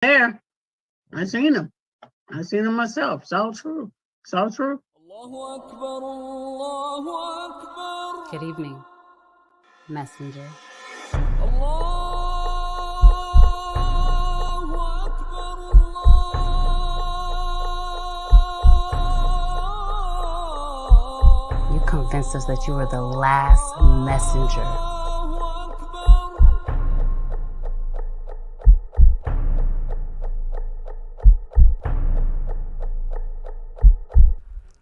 there. I seen him. I seen him myself. It's all true. It's all true. Good evening, messenger. You convinced us that you were the last messenger.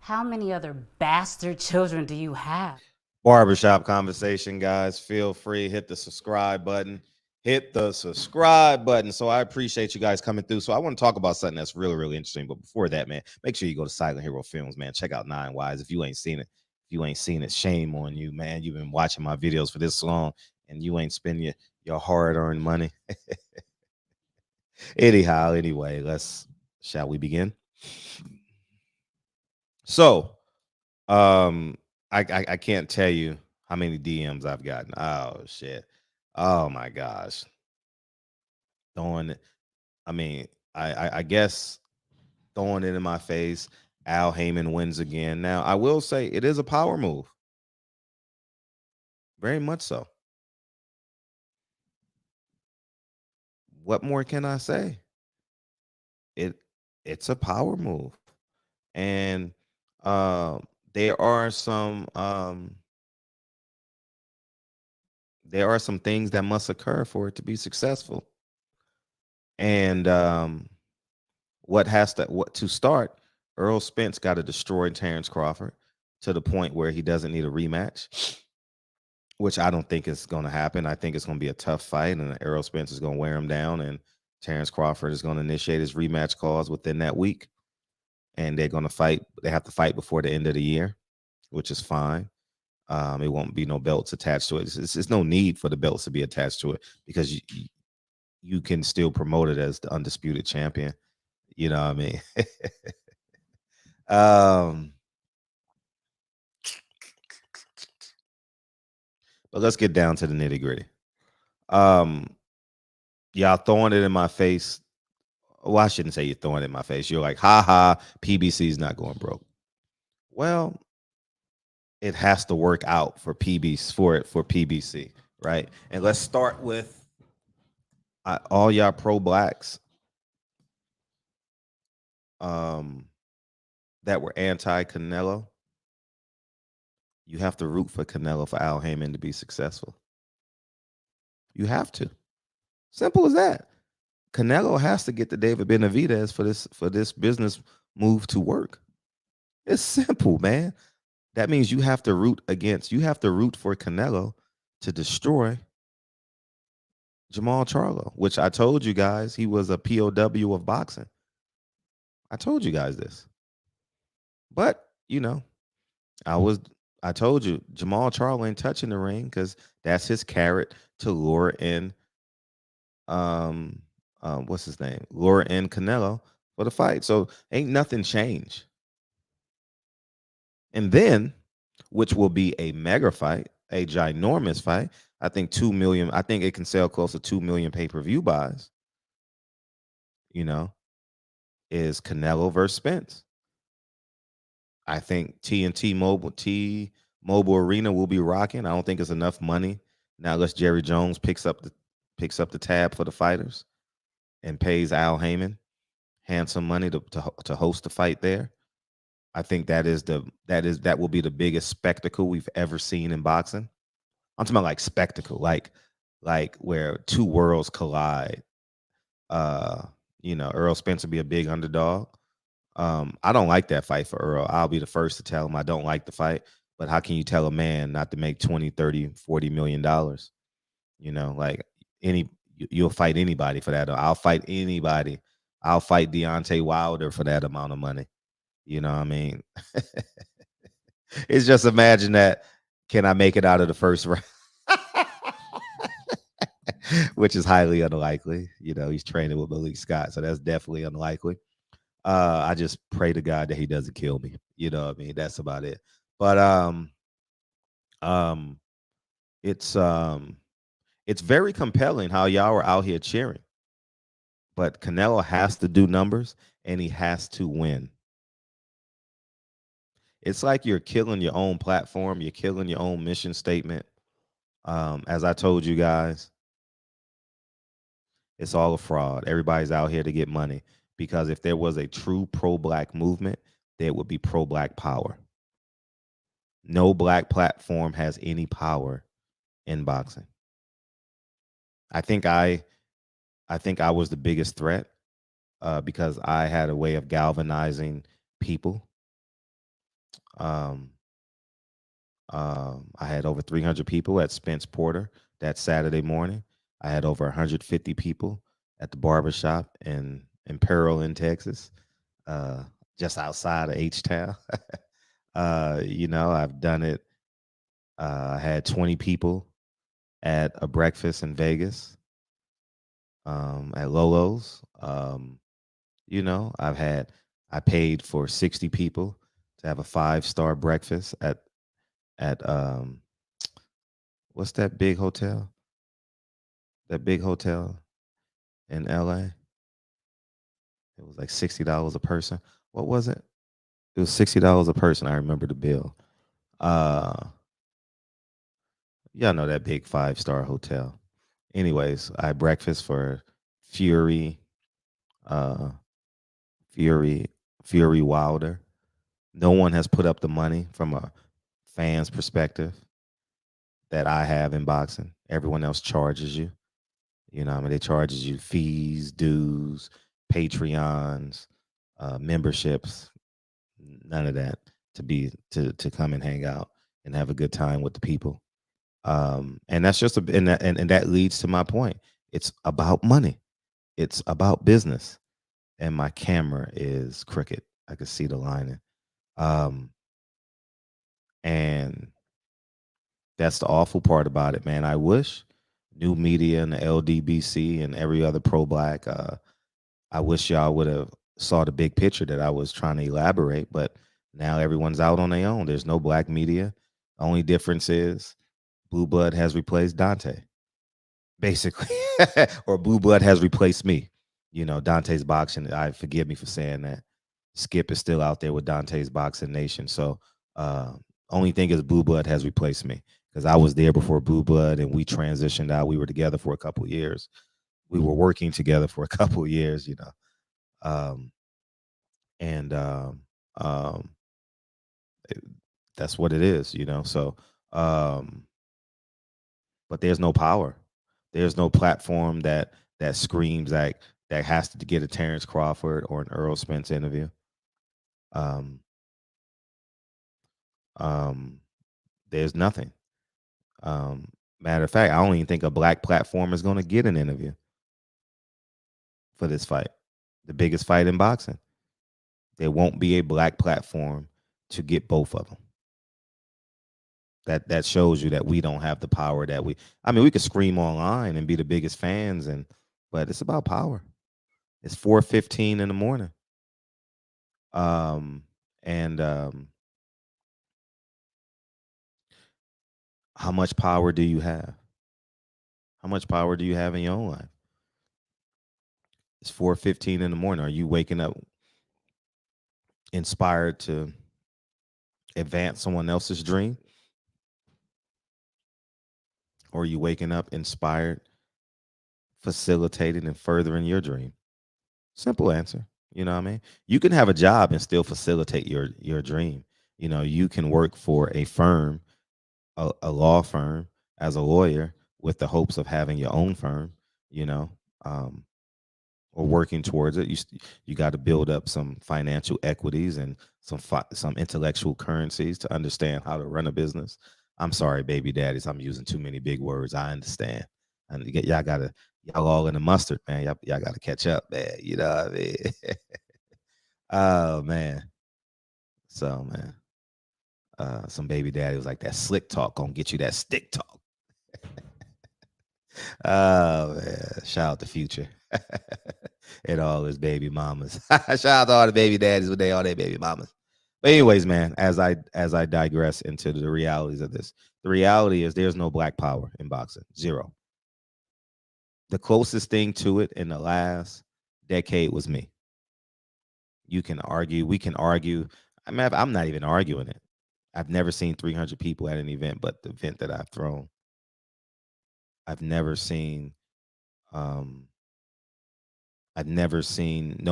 How many other bastard children do you have? Barbershop conversation, guys. Feel free, hit the subscribe button. Hit the subscribe button. So I appreciate you guys coming through. So I want to talk about something that's really, really interesting. But before that, man, make sure you go to Silent Hero Films, man. Check out Nine Wise. If you ain't seen it, shame on you, man. You've been watching my videos for this long and you ain't spending your hard-earned money. Anyhow, anyway, shall we begin? So, I can't tell you how many DMs I've gotten. Oh shit. Oh my gosh. I guess throwing it in my face. Al Haymon wins again. Now, I will say it is a power move. Very much so. What more can I say? It's a power move. And there are some things that must occur for it to be successful. And to start, Earl Spence got to destroy Terrence Crawford to the point where he doesn't need a rematch, which I don't think is going to happen. I think it's going to be a tough fight, and Earl Spence is going to wear him down, and Terrence Crawford is going to initiate his rematch calls within that week. And they're going to fight. They have to fight before the end of the year, which is fine. It won't be no belts attached to it. It's no need for the belts to be attached to it because you can still promote it as the undisputed champion. You know what I mean? But let's get down to the nitty gritty. Y'all throwing it in my face. Well, I shouldn't say you're throwing it in my face. You're like, ha ha, PBC is not going broke. Well, it has to work out for PBC, right? And let's start with all y'all pro blacks that were anti Canelo. You have to root for Canelo for Al Haymon to be successful. You have to. Simple as that. Canelo has to get to David Benavidez for this business move to work. It's simple, man. That means you have to root for Canelo to destroy Jamal Charlo, which I told you guys he was a POW of boxing. I told you guys this. But, I told you Jamal Charlo ain't touching the ring because that's his carrot to lure in what's his name? Lure in Canelo for the fight. So ain't nothing changed. And then, which will be a mega fight, a ginormous fight. I think 2 million. I think it can sell close to 2 million pay-per-view buys. Is Canelo versus Spence. I think T-Mobile Arena will be rocking. I don't think it's enough money now unless Jerry Jones picks up the tab for the fighters and pays Al Haymon handsome money to host the fight there. I think that will be the biggest spectacle we've ever seen in boxing. I'm talking about like spectacle, like where two worlds collide. Earl Spence will be a big underdog. I don't like that fight for Earl. I'll be the first to tell him I don't like the fight. But how can you tell a man not to make 20, 30, 40 million dollars? You'll fight anybody for that. I'll fight anybody. I'll fight Deontay Wilder for that amount of money. You know what I mean? It's just imagine that. Can I make it out of the first round? Which is highly unlikely. He's training with Malik Scott, so that's definitely unlikely. I just pray to God that he doesn't kill me. You know what I mean? That's about it. But it's very compelling how y'all are out here cheering. But Canelo has to do numbers and he has to win. It's like you're killing your own platform. You're killing your own mission statement. As I told you guys, it's all a fraud. Everybody's out here to get money, because if there was a true pro-black movement, there would be pro-black power. No black platform has any power in boxing. I think I was the biggest threat because I had a way of galvanizing people. I had over 300 people at Spence Porter that Saturday morning. I had over 150 people at the barbershop in Pearl, Texas, just outside of H-Town. I've done it. I had 20 people at a breakfast in Vegas, at Lolo's. I paid for 60 people to have a 5-star breakfast at what's that big hotel? That big hotel in LA. It was like $60 a person. What was it? It was $60 a person. I remember the bill. Y'all know that big 5-star hotel. Anyways, I had breakfast for Fury Wilder. No one has put up the money from a fan's perspective that I have in boxing. Everyone else charges you. They charges you fees, dues, Patreons, memberships, none of that to come and hang out and have a good time with the people. And that's just and that leads to my point. It's about money. It's about business. And my camera is crooked. I could see the lining. And that's the awful part about it, man. I wish new media and the LDBC and every other pro-black, I wish y'all would have saw the big picture that I was trying to elaborate, but now everyone's out on their own. There's no black media. The only difference is Blue Blood has replaced Dante, basically, or Blue Blood has replaced me. Dante's Boxing. Forgive me for saying that. Skip is still out there with Dante's Boxing Nation. So only thing is Blue Blood has replaced me, because I was there before Blue Blood and we transitioned out. We were together for a couple of years. We were working together for a couple of years, that's what it is, So, but there's no power. There's no platform that screams that has to get a Terrence Crawford or an Earl Spence interview. There's nothing. Matter of fact, I don't even think a black platform is going to get an interview for this fight, the biggest fight in boxing. There won't be a black platform to get both of them. That shows you that we don't have the power that we could scream online and be the biggest fans, but it's about power. It's 4:15 in the morning. How much power do you have? How much power do you have in your own life? It's 4:15 in the morning. Are you waking up inspired to advance someone else's dream? Or are you waking up inspired, facilitating and furthering your dream? Simple answer. You know what I mean? You can have a job and still facilitate your dream. You can work for a firm, a law firm, as a lawyer with the hopes of having your own firm, or working towards it. You got to build up some financial equities and some intellectual currencies to understand how to run a business. I'm sorry, baby daddies, I'm using too many big words. I understand. And y'all all in the mustard, man. Y'all got to catch up, man. You know what I mean? Oh, man. So, man, some baby daddy was like, that slick talk gonna get you that stick talk. Oh, man. Shout out to Future and all his baby mamas. Shout out to all the baby daddies with all their baby mamas. But anyways, man, as I digress into the realities of this, the reality is there's no black power in boxing. Zero. The closest thing to it in the last decade was me. You can argue, we can argue. I mean, I'm not even arguing it. I've never seen 300 people at an event, but the event that I've thrown. I've never seen no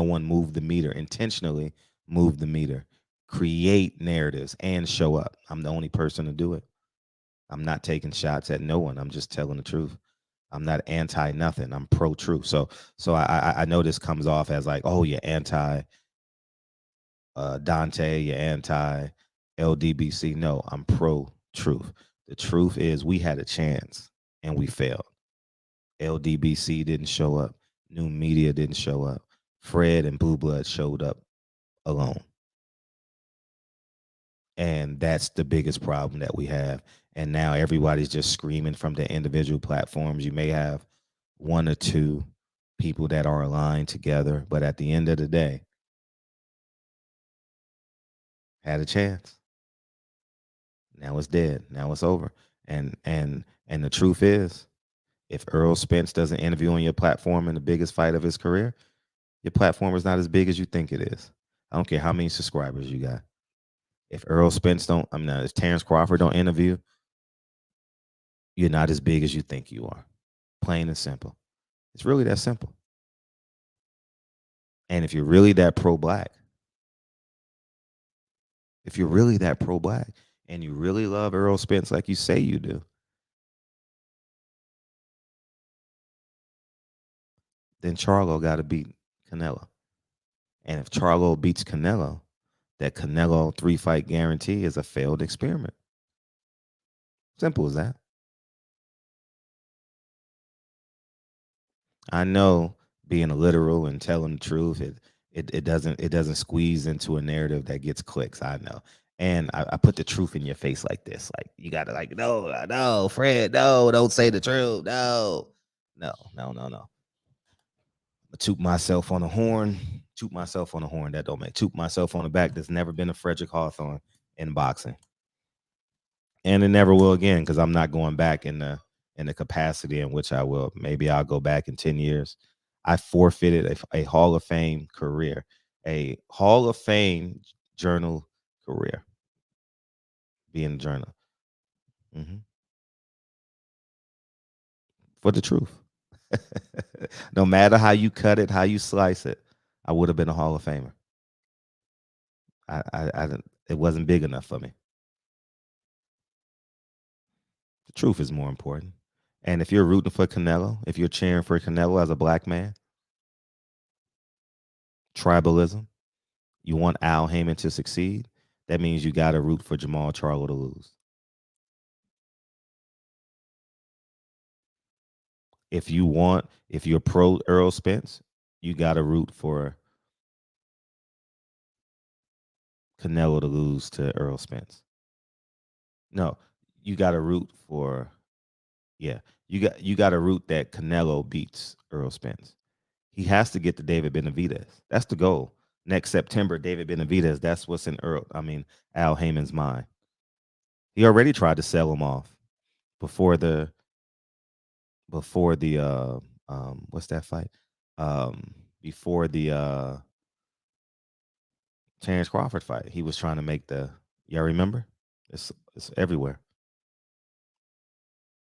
one move the meter, intentionally move the meter, create narratives, and show up. I'm the only person to do it. I'm not taking shots at no one. I'm just telling the truth. I'm not anti nothing. I'm pro truth. So I know this comes off as like, oh, you're anti Dante, you're anti LDBC. No, I'm pro truth. The truth is we had a chance and we failed. LDBC didn't show up. New media didn't show up. Fred and Blue Blood showed up alone. And that's the biggest problem that we have. And now everybody's just screaming from the individual platforms. You may have one or two people that are aligned together, but at the end of the day, had a chance. Now it's dead. Now it's over. And the truth is, if Earl Spence doesn't interview on your platform in the biggest fight of his career, your platform is not as big as you think it is. I don't care how many subscribers you got. If Earl Spence if Terrence Crawford don't interview, you're not as big as you think you are. Plain and simple. It's really that simple. And if you're really that pro-black, and you really love Earl Spence like you say you do, then Charlo got to beat Canelo. And if Charlo beats Canelo, that Canelo 3-fight guarantee is a failed experiment. Simple as that. I know being a literal and telling the truth, it doesn't squeeze into a narrative that gets clicks. I know. And I put the truth in your face like this. Like, you gotta no, Fred, no, don't say the truth. No. Toot myself on the horn. That don't make toot myself on the back. There's never been a Frederick Hawthorne in boxing. And it never will again, because I'm not going back in the capacity in which I will. Maybe I'll go back in 10 years. I forfeited a Hall of Fame career, a Hall of Fame journal career, being a journal. For the truth. No matter how you cut it, how you slice it, I would have been a Hall of Famer. It wasn't big enough for me. The truth is more important. And if you're rooting for Canelo, if you're cheering for Canelo as a black man, tribalism, you want Al Haymon to succeed, that means you got to root for Jamal Charlo to lose. If you're pro Earl Spence, you got to root for Canelo to lose to Earl Spence. No, you got to root for, you got to root that Canelo beats Earl Spence. He has to get to David Benavidez. That's the goal. Next September, David Benavidez. That's what's in Al Haymon's mind. He already tried to sell him off before the what's that fight? Before the Terrence Crawford fight. He was trying to make y'all remember? It's everywhere.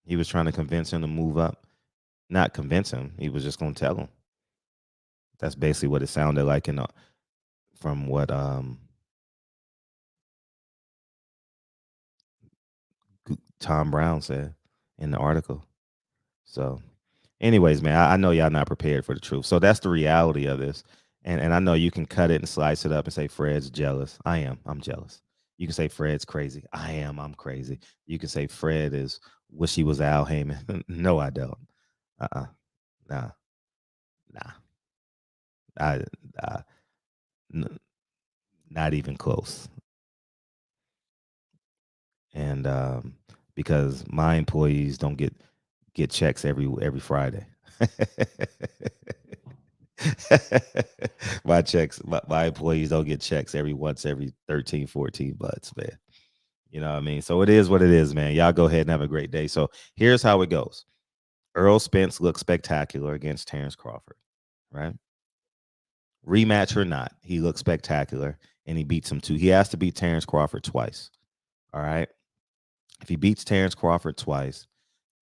He was trying to convince him to move up. Not convince him. He was just going to tell him. That's basically what it sounded like from what Tom Brown said in the article. So anyways, man, I know y'all not prepared for the truth. So that's the reality of this. And I know you can cut it and slice it up and say Fred's jealous. I'm jealous. You can say Fred's crazy. I'm crazy. You can say Fred wish he was Al Haymon. No, I don't. Nah. Not even close. And because my employees don't get checks every Friday. my employees don't get checks every 13, 14 months, man. You know what I mean? So it is what it is, man. Y'all go ahead and have a great day. So here's how it goes. Earl Spence looked spectacular against Terrence Crawford, right? Rematch or not, he looks spectacular, and he beats him too. He has to beat Terrence Crawford twice. All right. If he beats Terrence Crawford twice,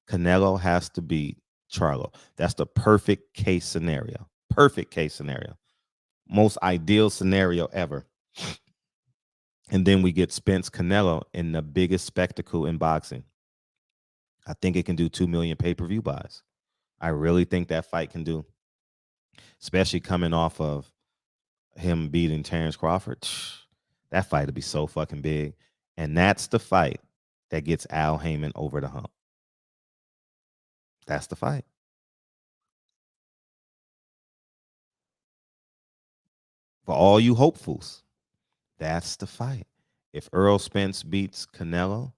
Canelo has to beat Charlo. That's the perfect case scenario. Perfect case scenario. Most ideal scenario ever. And then we get Spence Canelo in the biggest spectacle in boxing. I think it can do 2 million pay-per-view buys. I really think that fight can do, especially coming off of him beating Terrence Crawford. That fight would be so fucking big. And that's the fight that gets Al Haymon over the hump. That's the fight. For all you hopefuls, that's the fight. If Earl Spence beats Canelo,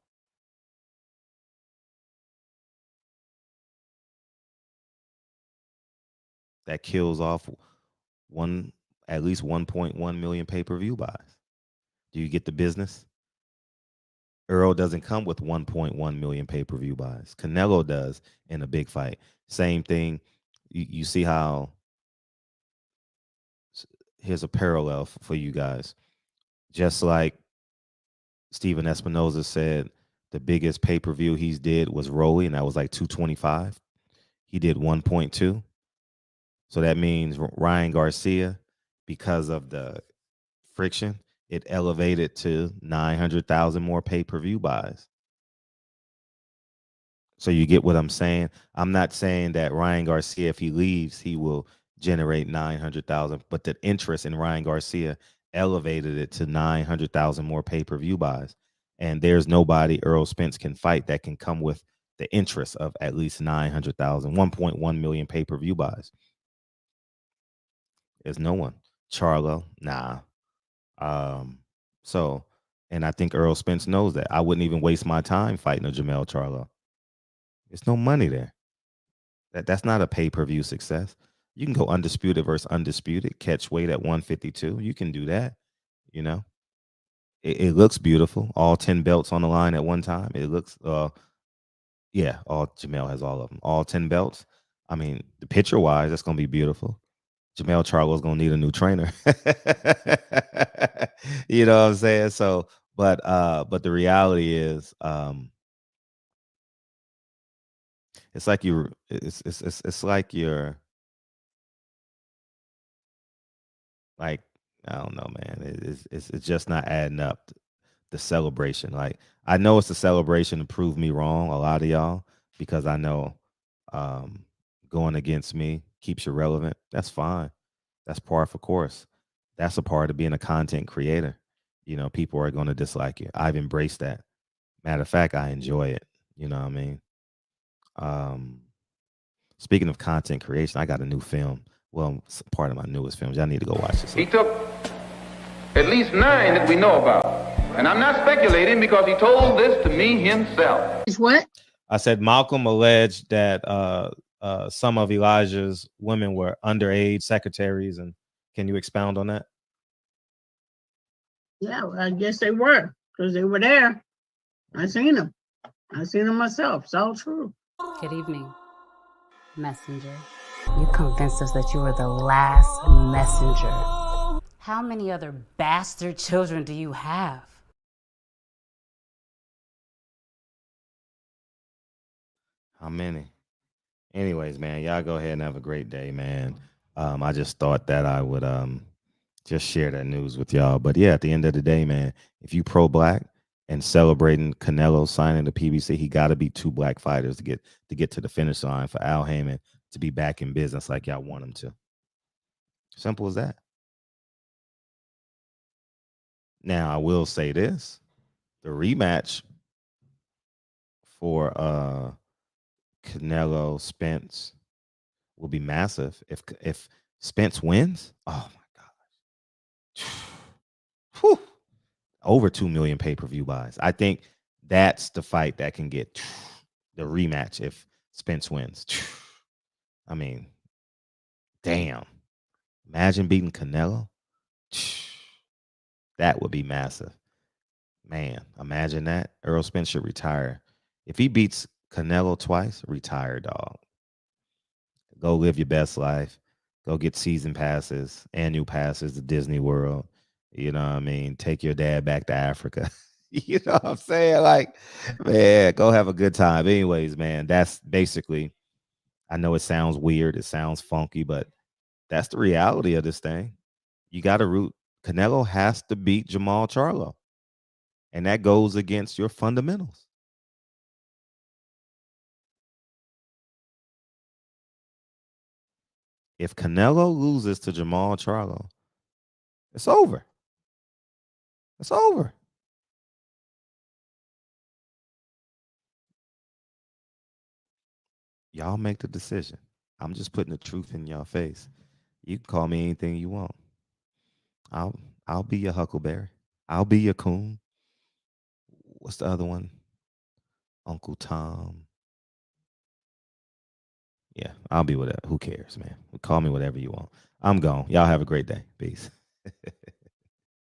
that kills off at least 1.1 million pay-per-view buys. Do you get the business? Earl doesn't come with 1.1 million pay-per-view buys. Canelo does in a big fight. Same thing. You see how, here's a parallel for you guys. Just like Steven Espinoza said, the biggest pay-per-view he's did was Rolly, and that was like 225. He did 1.2. So that means Ryan Garcia, because of the friction, it elevated to 900,000 more pay-per-view buys. So you get what I'm saying? I'm not saying that Ryan Garcia, if he leaves, he will generate 900,000, but the interest in Ryan Garcia elevated it to 900,000 more pay-per-view buys. And there's nobody Earl Spence can fight that can come with the interest of at least 900,000, 1.1 million pay-per-view buys. There's no one. Charlo, nah. So, and I think Earl Spence knows that. I wouldn't even waste my time fighting a Jamel Charlo. There's no money there. That's not a pay-per-view success. You can go undisputed versus undisputed, catch weight at 152. You can do that. You know, it looks beautiful. All 10 belts on the line at one time. It looks, yeah, Jamel has all of them. All 10 belts. I mean, the picture-wise, that's going to be beautiful. Jamel Charlo is going to need a new trainer. You know what I'm saying? So, but the reality is, it's like it's like you're like, I don't know, man. It's just not adding up. The celebration, like, I know it's a celebration to prove me wrong, a lot of y'all, because I know going against me keeps you relevant. That's fine. That's par for course. That's a part of being a content creator. You know, people are going to dislike you. I've embraced that. Matter of fact, I enjoy it. You know what I mean? Speaking of content creation, I got a new film. Well, it's part of my newest films. Y'all need to go watch this. He took at least 9 that we know about. And I'm not speculating because he told this to me himself. Is what? I said Malcolm alleged that some of Elijah's women were underage secretaries. And can you expound on that? Yeah, well, I guess they were, because they were there. I seen them. I seen them myself. It's all true. Good evening, messenger. You convinced us that you were the last messenger. How many other bastard children do you have? How many? Anyways, man, y'all go ahead and have a great day, man. I just thought that I would just share that news with y'all. But yeah, at the end of the day, man, if you pro-black and celebrating Canelo signing the PBC, he got to beat 2 black fighters to get to the finish line for Al Haymon to be back in business like y'all want him to. Simple as that. Now, I will say this. The rematch for Canelo Spence will be massive. If Spence wins, oh my God. Whew. Over 2 million pay-per-view buys. I think that's the fight that can get the rematch if Spence wins. I mean, damn. Imagine beating Canelo. That would be massive. Man, imagine that. Earl Spence should retire. If he beats Canelo twice, retire, dog. Go live your best life. Go get season passes, annual passes to Disney World. You know what I mean? Take your dad back to Africa. You know what I'm saying? Like, man, go have a good time. Anyways, man, that's basically, I know it sounds weird, it sounds funky, but that's the reality of this thing. You got to root. Canelo has to beat Jamal Charlo. And that goes against your fundamentals. If Canelo loses to Jamal Charlo, it's over. It's over. Y'all make the decision. I'm just putting the truth in your face. You can call me anything you want. I'll I'll be your Huckleberry. I'll be your coon. What's the other one? Uncle Tom. Yeah, I'll be whatever. Who cares, man? Call me whatever you want. I'm gone. Y'all have a great day. Peace.